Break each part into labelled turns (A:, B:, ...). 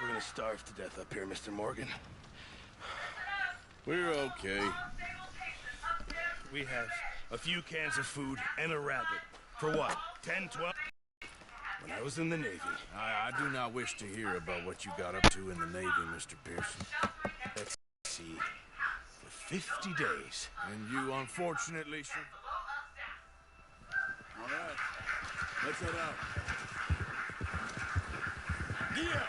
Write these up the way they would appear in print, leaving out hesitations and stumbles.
A: We're gonna starve to death up here, Mr. Morgan.
B: We're okay.
A: We have a few cans of food and a rabbit. For what? 10, 12? When I was in the Navy.
B: I do not wish to hear about what you got up to in the Navy, Mr. Pearson.
A: Let's see. For 50 days.
B: And you unfortunately should... All right. Let's head out. Yeah!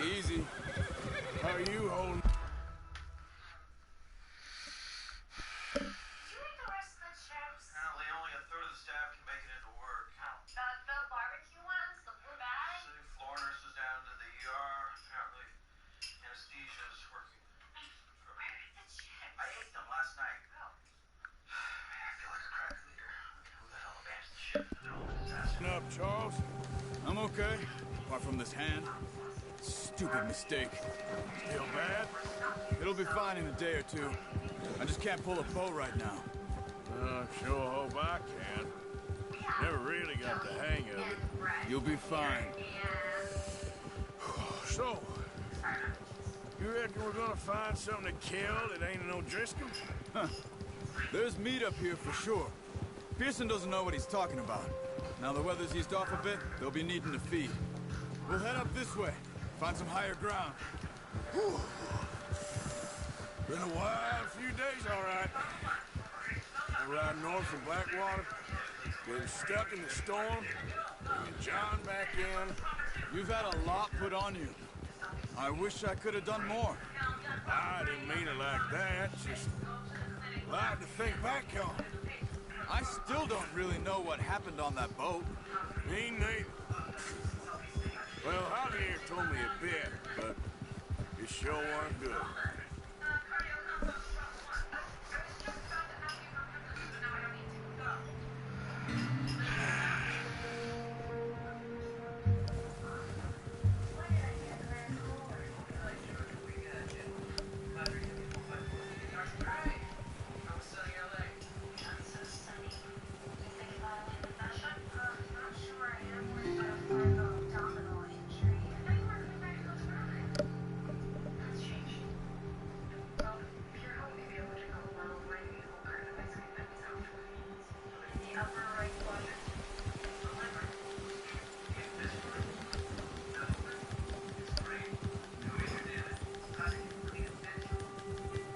B: Easy. How are you holding?
C: Up, Charles. I'm okay, apart from this hand. Stupid mistake.
B: Still bad?
C: It'll be fine in a day or two. I just can't pull a bow right now.
B: Sure hope I can. Never really got the hang of it.
C: You'll be fine.
B: So, you reckon we're gonna find something to kill that ain't no Driscoll?
C: Huh. There's meat up here for sure. Pearson doesn't know what he's talking about. Now the weather's eased off a bit, they'll be needing to feed. We'll head up this way, find some higher ground.
B: Whew. Been a wild few days, all right. We're riding north from Blackwater, getting stuck in the storm, bringing John back in.
C: You've had a lot put on you. I wish I could have done more.
B: I didn't mean it like that, just a lot to think back on.
C: I still don't really know what happened on that boat.
B: Me neither. Well, Javier told me a bit, but it sure weren't good.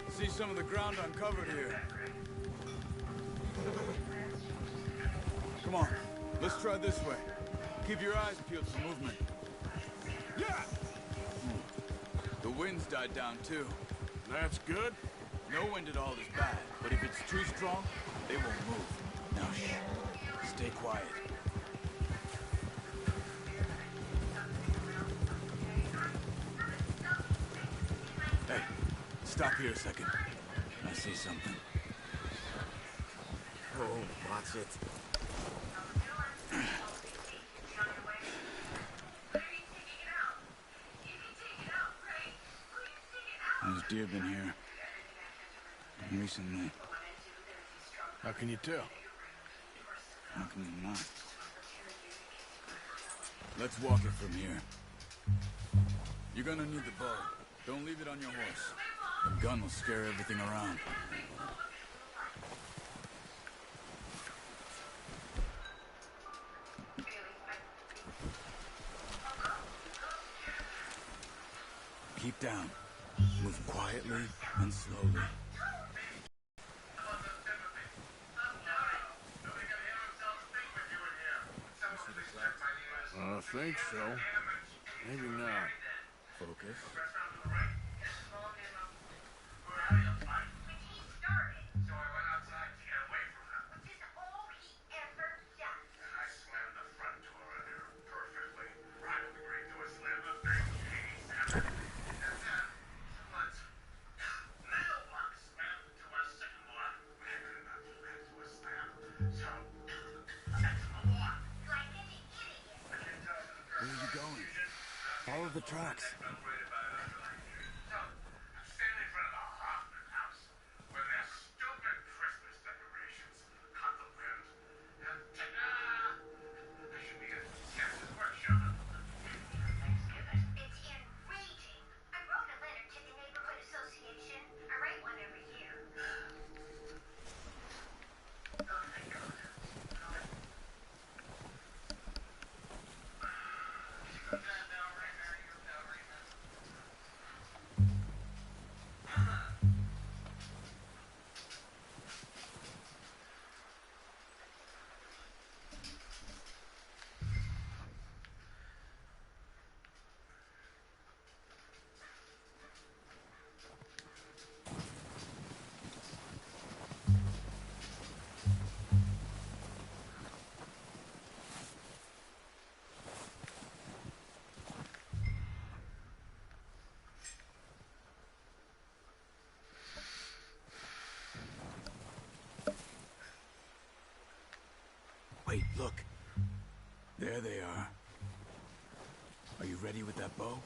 C: See some of the ground uncovered here. Come on, let's try this way. Keep your eyes peeled for movement.
B: Yeah!
C: The wind's died down too.
B: That's good.
C: No wind at all is bad, but if it's too strong, they won't move. Now shh. Stay quiet. Hey, stop here a second. I see something.
D: Oh, watch it.
C: There's deer been here. Recently.
B: How can you tell?
C: How can you not? Let's walk it from here. You're gonna need the bow. Don't leave it on your horse. The gun will scare everything around. Keep down. Move quietly and slowly.
B: I think so. Maybe not.
C: Focus. Where are you going?
D: Follow the tracks. Wait, look. There they are. Are you ready with that bow?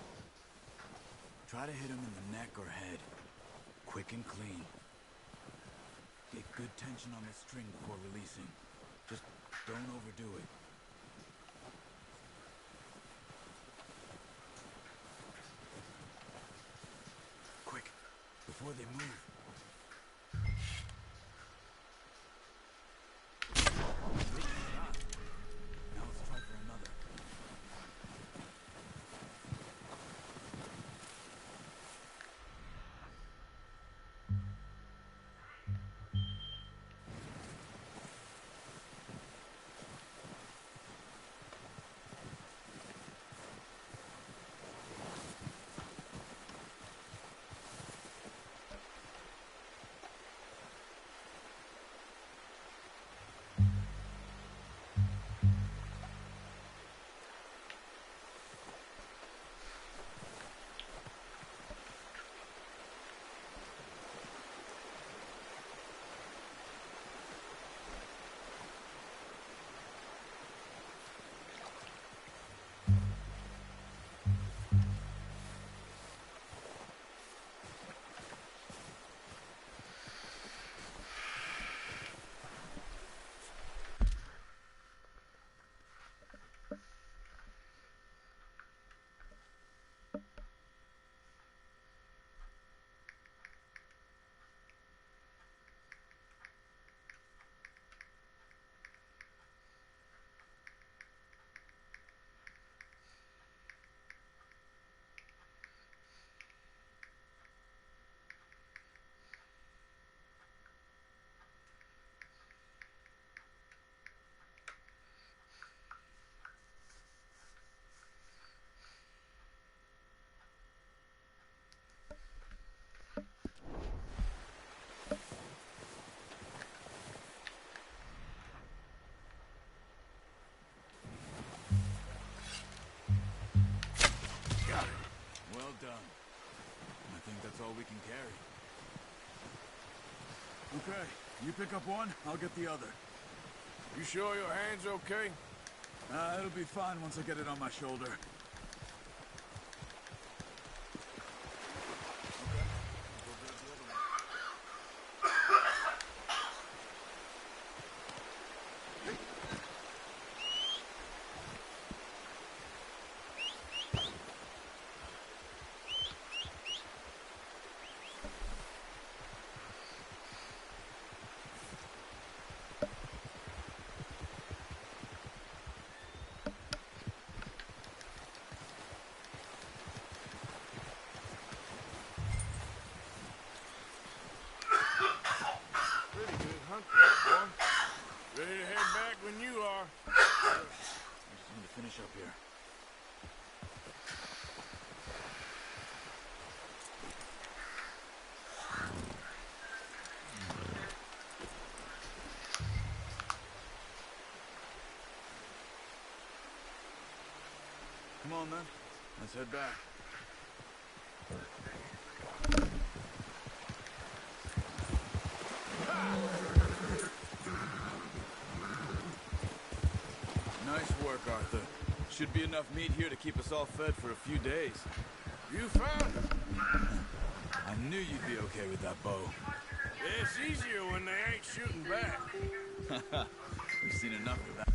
D: Try to hit him in the neck or head. Quick and clean. Get good tension on the string before releasing. Just don't overdo it. Quick, before they move. Now let's try for another.
C: all we can carry. Okay, you pick up one, I'll get the other.
B: You sure your hand's okay?
C: It'll be fine once I get it on my shoulder.
B: Ready to head back when you are.
C: I just need to finish up here. Come on, then. Let's head back. Nice work, Arthur. Should be enough meat here to keep us all fed for a few days.
B: You found it.
C: I knew you'd be okay with that bow.
B: It's easier when they ain't shooting back.
C: We've seen enough of that.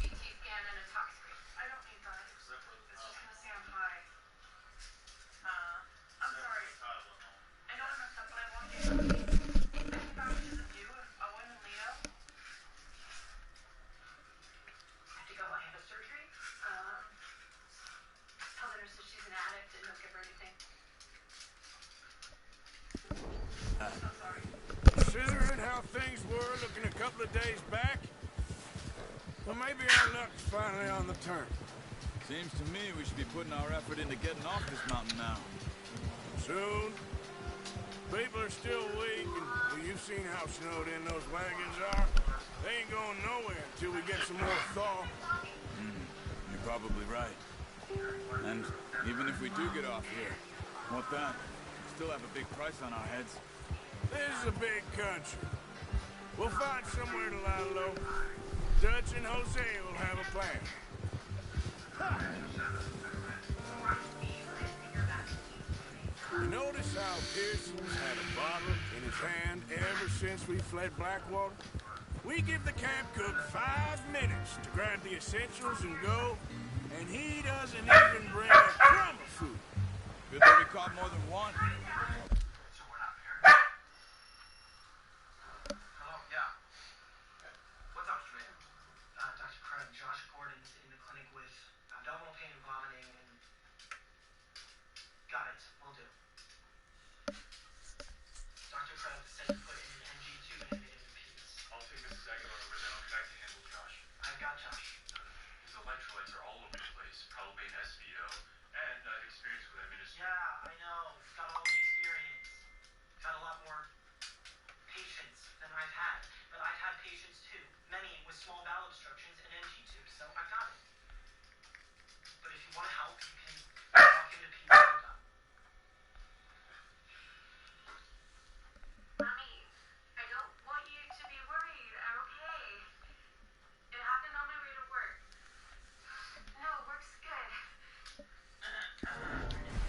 B: Considering how things were looking a couple of days back, well, maybe our luck's finally on the turn.
C: Seems to me we should be putting our effort into getting off this mountain now.
B: Soon. People are still weak, and well, you've seen how snowed in those wagons are. They ain't going nowhere until we get some more thaw.
C: You're probably right. And even if we do get off here, what then? We still have a big price on our heads.
B: This is a big country. We'll find somewhere to lie low. Dutch and Jose will have a plan. You notice how Pearson's had a bottle in his hand ever since we fled Blackwater? We give the camp cook 5 minutes to grab the essentials and go, and he doesn't even bring a crumb of food.
C: Good that we caught more than one.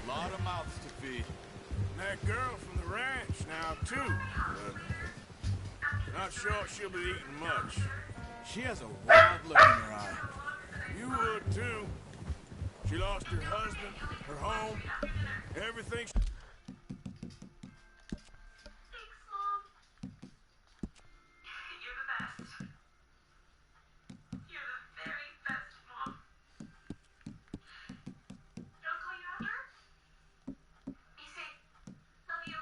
C: Lot of mouths to feed.
B: And that girl from the ranch now, too. Not sure she'll be eating much.
C: She has a wild look in her eye.
B: You would, too. She lost her husband, her home, everything.
E: Thanks, Mom. You're the best. You're the very best, Mom. I'll call you after. Be safe. Love you.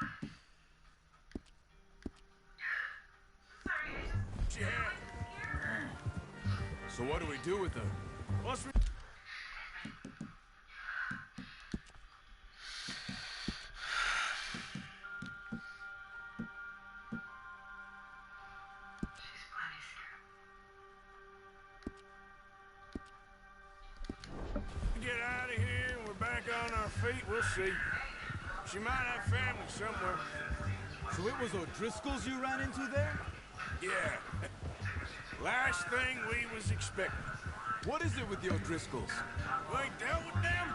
E: Sorry,
B: She had.
C: So what do we do with her?
B: What's we... Get out of here and we're back on our feet, we'll see. She might have family somewhere.
C: So it was O'Driscoll's you ran into there?
B: Yeah. Last thing we was expecting.
C: What is it with the O'Driscolls?
B: You ain't dealt with them?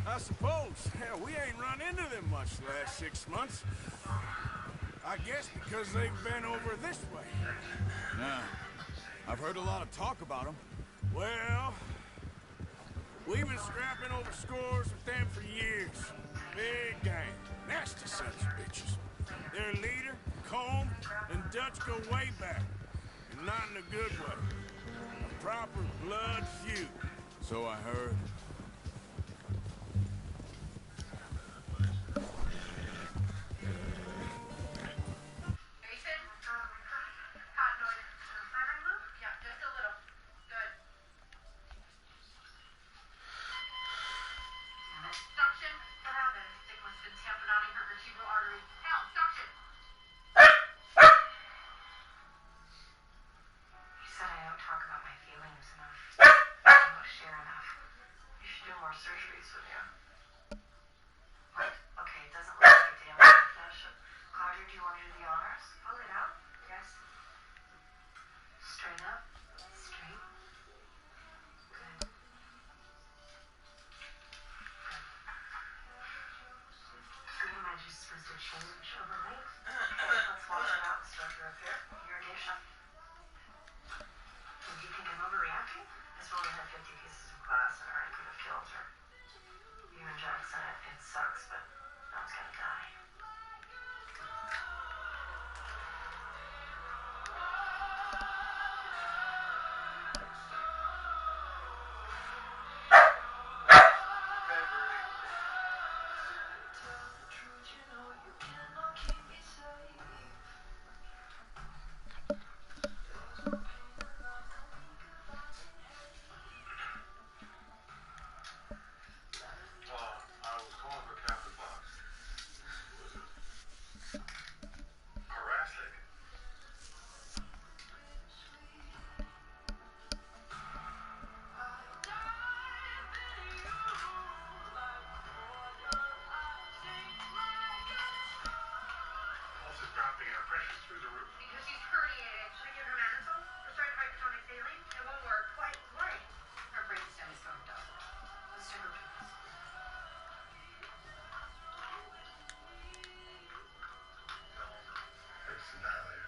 B: I suppose. Hell, we ain't run into them much the last 6 months. I guess because they've been over this way.
C: Yeah. I've heard a lot of talk about them.
B: Well, we've been scrapping over scores with them for years. Big gang. Nasty sons of bitches. Their leader, Combe, and Dutch go way back. And not in a good way. A proper blood feud.
C: So I heard.
E: Jason? Hot noise. Yeah, just a little. Good. Suction. What happened? Dick must have been tamponading her vertebral artery. Hell, suction. You said I don't talk about my feelings enough. I don't share enough. You should do more surgeries with you. What? Okay, it doesn't look like a damn confession. Claudia, do you want me to do the honors? Pull it out. Yes. Straight up. Straight. Good. Who am I just supposed to change overnight? Let's wash it out and start the repair. Irrigation. Do you think I'm overreacting? This woman had 50 pieces of glass in her. I could have killed her. You and Jackson, it sucks, but no one's gonna die.
F: I was calling for Captain Box. Harass lady. Pulse is dropping and her pressure's through the roof.
E: Because she's herniated. Should I give her mannitol? Prescribe hypertonic saline? It won't work. Why? Her brainstem is going down. Let's do her pills.
F: Fix the dilator.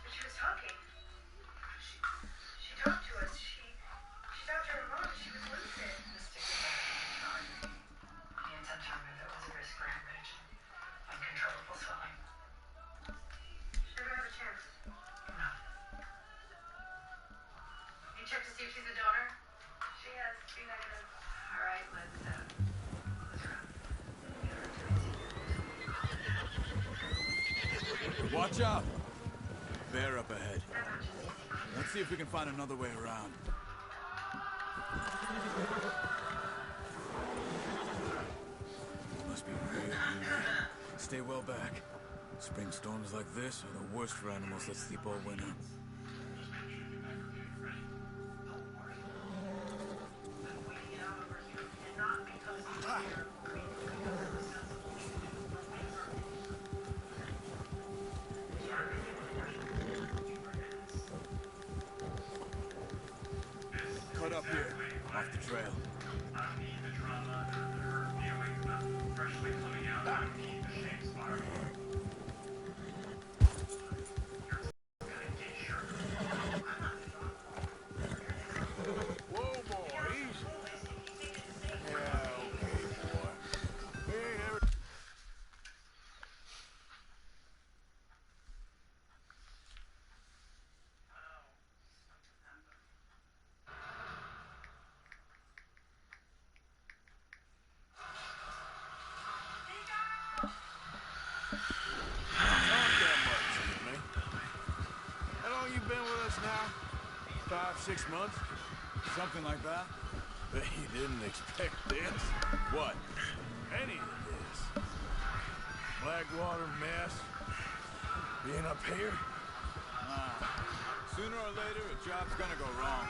E: But she was talking. She talked to us. She's after her mom. She was lucid. The stick was out of the The intent to remove it was a risk for hemorrhage. Uncontrollable swelling. She'll never have a chance. No. You checked to see if she's a donor? She has. B negative. All right, let's run.
C: Watch out! Bear up ahead. Let's see if we can find another way around. Must be real windy. Stay well back. Spring storms like this are the worst for animals that sleep all winter. Cut up here, off the trail.
B: Whoa, boy, easy. Yeah, okay, boy. We ain't ever... Talk that much, me. How long you been with us now? 5, 6 months?
C: Something like that?
B: Bet you didn't expect this.
C: What?
B: Any of this. Blackwater mess. Being up here.
C: Sooner or later, a job's gonna go wrong.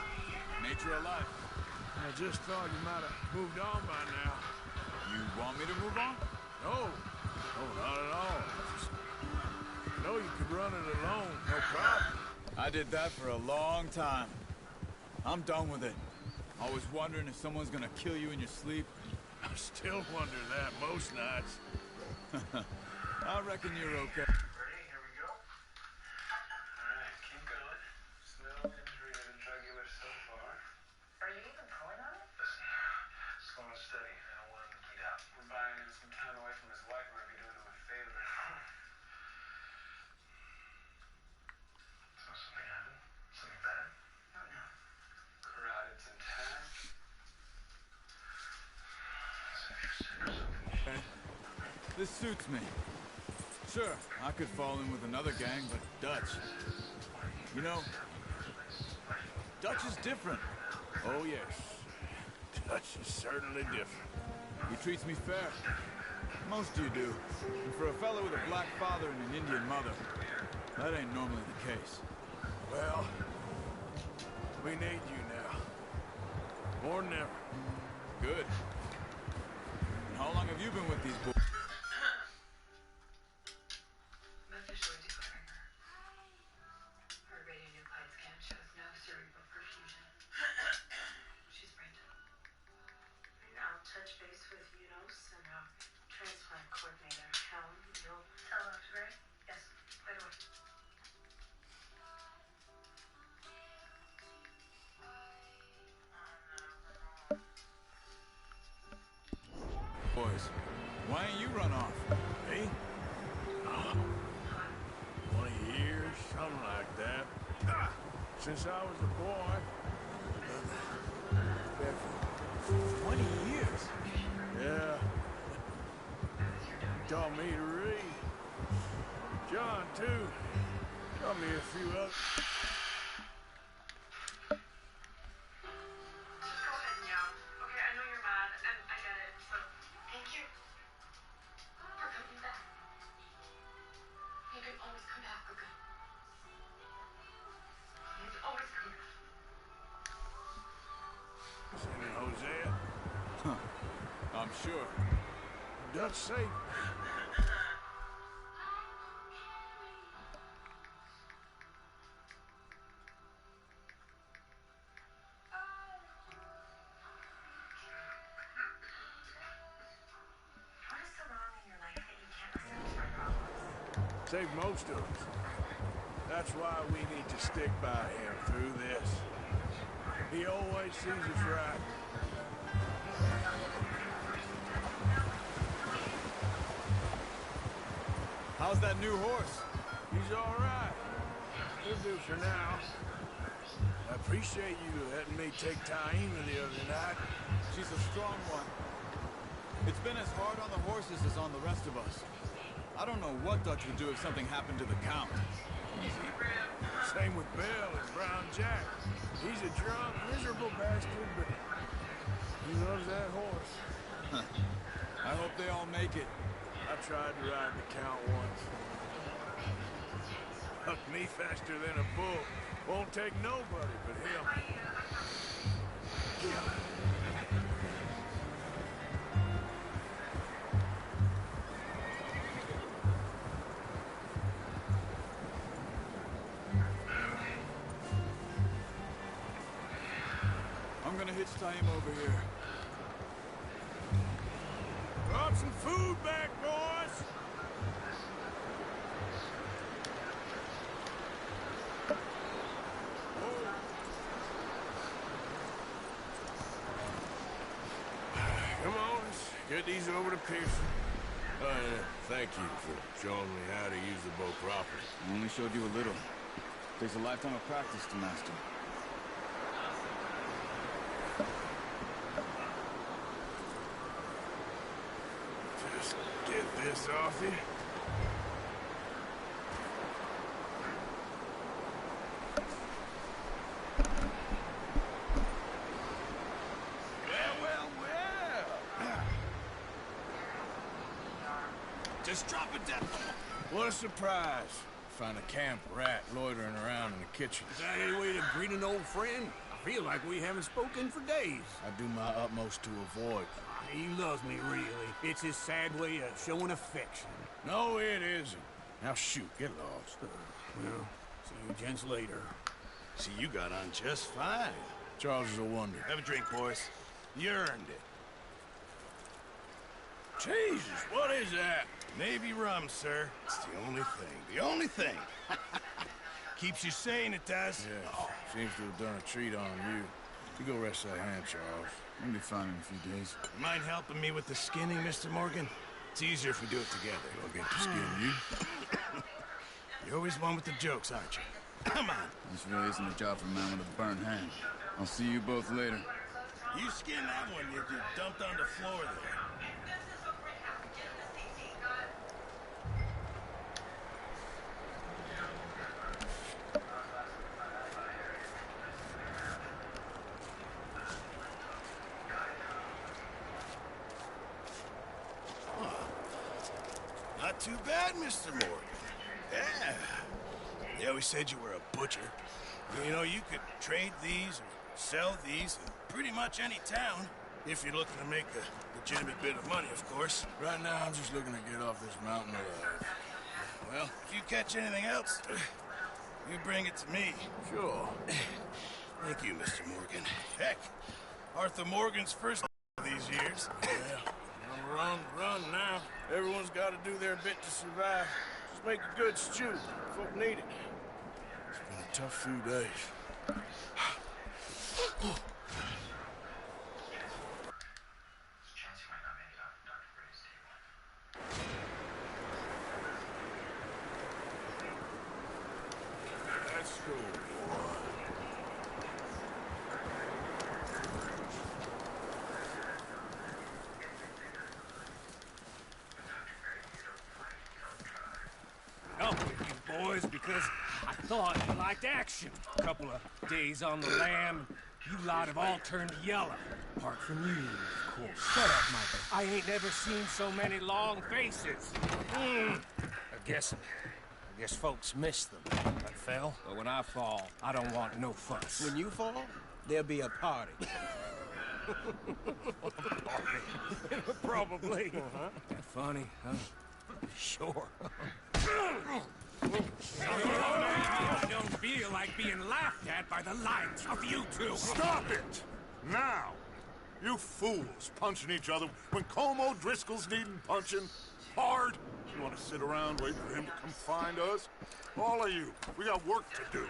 C: Nature of life.
B: I just thought you might have moved on by now.
C: You want me to move on?
B: No. No, not at all. Just know you could run it alone, no problem.
C: I did that for a long time. I'm done with it. Always wondering if someone's gonna kill you in your sleep.
B: I still wonder that most nights.
C: I reckon you're okay.
F: Ready? Here we go. Alright, keep going. No injury to the jugular so far.
E: Are you even pulling on it?
F: Listen, slow and steady. I don't want him to bleed out. We're buying him some time away from his wife. Might be doing him a favor. So something happened? Something bad?
E: Oh, no.
F: Carotid's intact. So if you're sick or something.
C: This suits me. Sure, I could fall in with another gang, but Dutch... You know, Dutch is different.
B: Oh, yes. Dutch is certainly different.
C: He treats me fair. Most of you do. And for a fellow with a black father and an Indian mother, that ain't normally the case.
B: Well, we need you now. More than ever.
C: Good. And how long have you been with these boys?
E: I'm officially declaring her. Her radionuclide scan shows no cerebral perfusion. She's brain dead. And I'll touch base with Enos and our transplant coordinator, Helen. You'll tell Dr. Gray? Yes, right away.
C: Boys, why ain't you run off?
B: Me? 20 years, something like that. Since I was a boy.
C: 20 years?
B: Yeah. Taught me to read. John, too. Taught me a few others.
E: Just go ahead and yell. Okay, I know you're mad, and I get it, so thank you for coming back. You can always come back, okay? You can always come back.
B: Sending Hosea.
C: I'm sure.
B: Dutch safe.
E: What is so wrong in your life that you can't listen to my problems?
B: Save most of us. That's why we need to stick by him through this. He always sees us right.
C: How's that new horse?
B: He's all right. He'll do for now. I appreciate you letting me take Taima the other night.
C: She's a strong one. It's been as hard on the horses as on the rest of us. I don't know what Dutch would do if something happened to the Count.
B: Same with Bill and Brown Jack. He's a drunk, miserable bastard, but he loves that horse.
C: I hope they all make it.
B: I tried to ride the Count once. Hucked me faster than a bull. Won't take nobody but him.
C: I'm gonna hitch Taima over here.
B: Brought some food back, boys! Come on, let's get these over to Pearson. Thank you for showing me how to use the bow properly.
C: I only showed you a little. Takes a lifetime of practice to master.
B: Just get this off you. Well. Just drop it down. What a surprise. Find a camp rat loitering around in the kitchen.
G: Is that any way to greet an old friend? I feel like we haven't spoken for days.
B: I do my utmost to avoid. He loves me, really. It's his sad way of showing affection.
G: No, it isn't. Now shoot, get lost.
B: Well, see you gents later.
A: See, you got on just fine.
G: Charles is a wonder.
A: Have a drink, boys. You earned it.
G: Jesus, what is that?
A: Navy rum, sir. It's the only thing. The only thing. Keeps you sane, it does.
G: Yeah, seems to have done a treat on you. You go rest that hand, Charles.
C: You'll be fine in a few days.
A: You mind helping me with the skinning, Mr. Morgan? It's easier if we do it together.
G: I'll get to skin you.
A: You're always one with the jokes, aren't you? Come on.
C: This really isn't a job for a man with a burned hand. I'll see you both later.
A: You skinned that one you dumped on the floor there. Not too bad, Mr. Morgan. Yeah. They always said you were a butcher. You know, you could trade these or sell these in pretty much any town if you're looking to make a legitimate bit of money, of course.
G: Right now, I'm just looking to get off this mountain alive.
A: Well, if you catch anything else, you bring it to me.
G: Sure.
A: Thank you, Mr. Morgan. Heck, Arthur Morgan's first these years.
G: Yeah. Run now. Everyone's got to do their bit to survive. Just make a good stew. Folk need it. It's been a tough few days. Let's go, boy.
B: Up with you boys because I thought you liked action. A couple of days on the lam, you lot have all turned yellow. Apart from you, of course. Shut up, Michael. I ain't never seen so many long faces. I guess folks miss them. I fell, but when I fall, I don't want no fuss.
H: When you fall, there'll be a party.
B: Probably. That funny, huh? Sure. I don't feel like being laughed at by the likes of you two.
I: Stop it! Now! You fools punching each other when Como Driscoll's needing punching hard. You want to sit around waiting for him to come find us? All of you, we got work to do.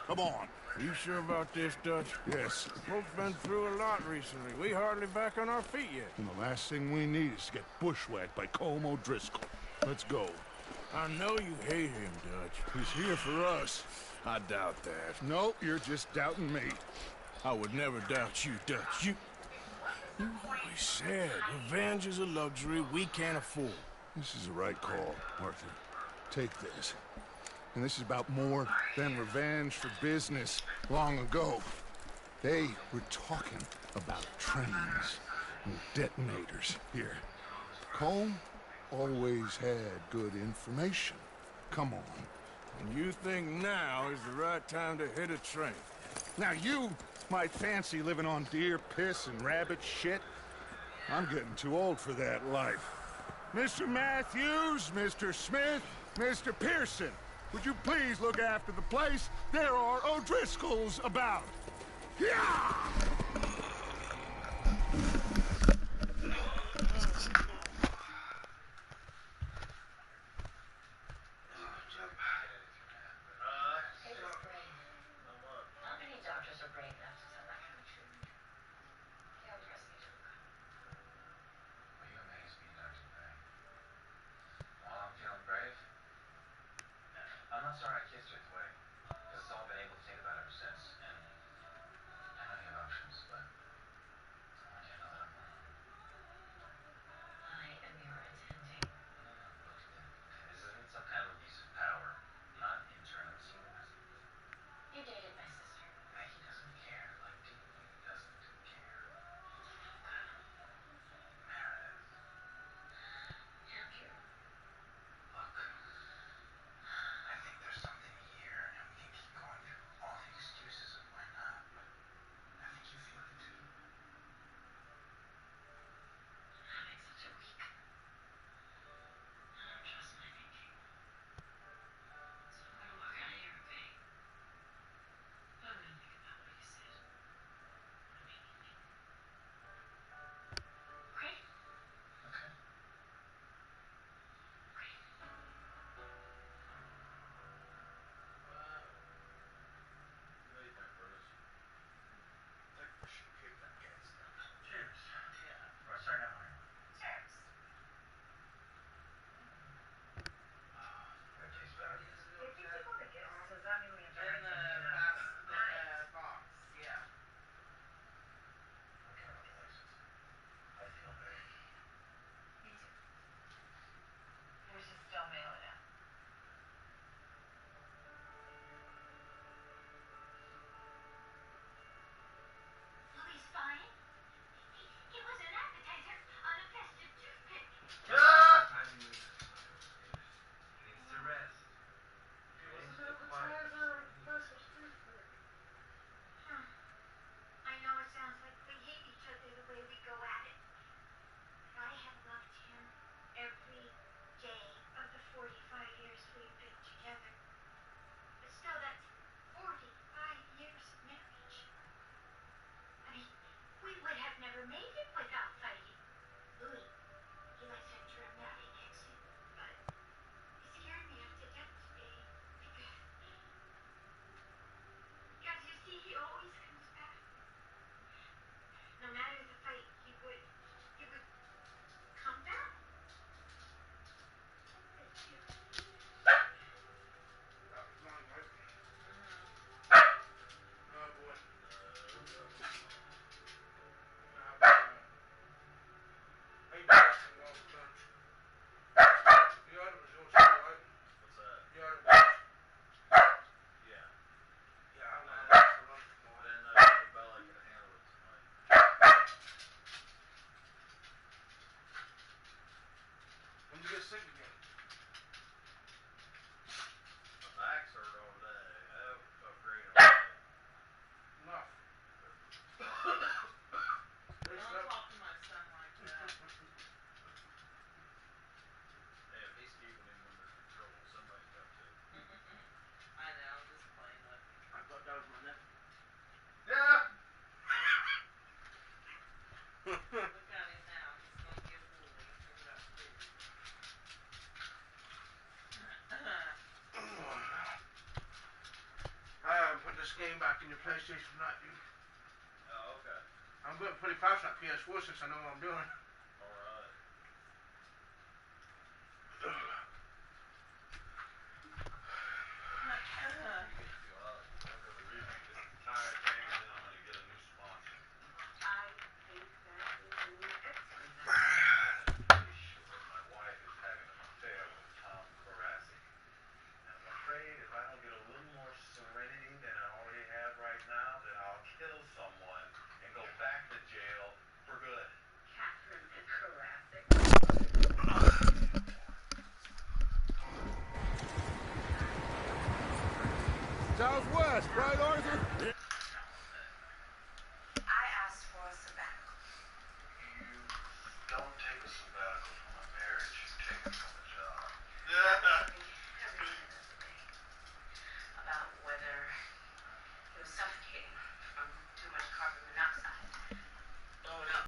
I: Come on.
G: You sure about this, Dutch?
I: Yes.
G: Folks been through a lot recently. We hardly back on our feet yet.
I: And the last thing we need is to get bushwhacked by Como Driscoll. Let's go.
G: I know you hate him, Dutch.
I: He's here for us.
G: I doubt that.
I: No, you're just doubting me.
G: I would never doubt you, Dutch. You always said revenge is a luxury we can't afford.
I: This is the right call, Arthur. Take this. And this is about more than revenge for business long ago. They were talking about trains and detonators here. Combe always had good information. Come on.
G: And you think now is the right time to hit a train?
I: Now you might fancy living on deer piss and rabbit shit. I'm getting too old for that life. Mr. Matthews, Mr. Smith, Mr. Pearson, would you please look after the place? There are O'Driscolls about. Yeah!
F: Look, I think there's something
J: back in your PlayStation tonight, dude.
F: Oh, okay.
J: I'm getting pretty fast on PS4 since I know what I'm doing.
F: Alright. Entire thing, and then I'm gonna get a new sponsor.
E: I think that is an excellent idea.
F: Pretty sure my wife is having an affair with Tom Carassi. And I'm afraid if I don't get a little more serenity than I already have right now, then I'll kill someone and go back to jail for good.
E: Catherine and Carassi.
B: Southwest, right, Art?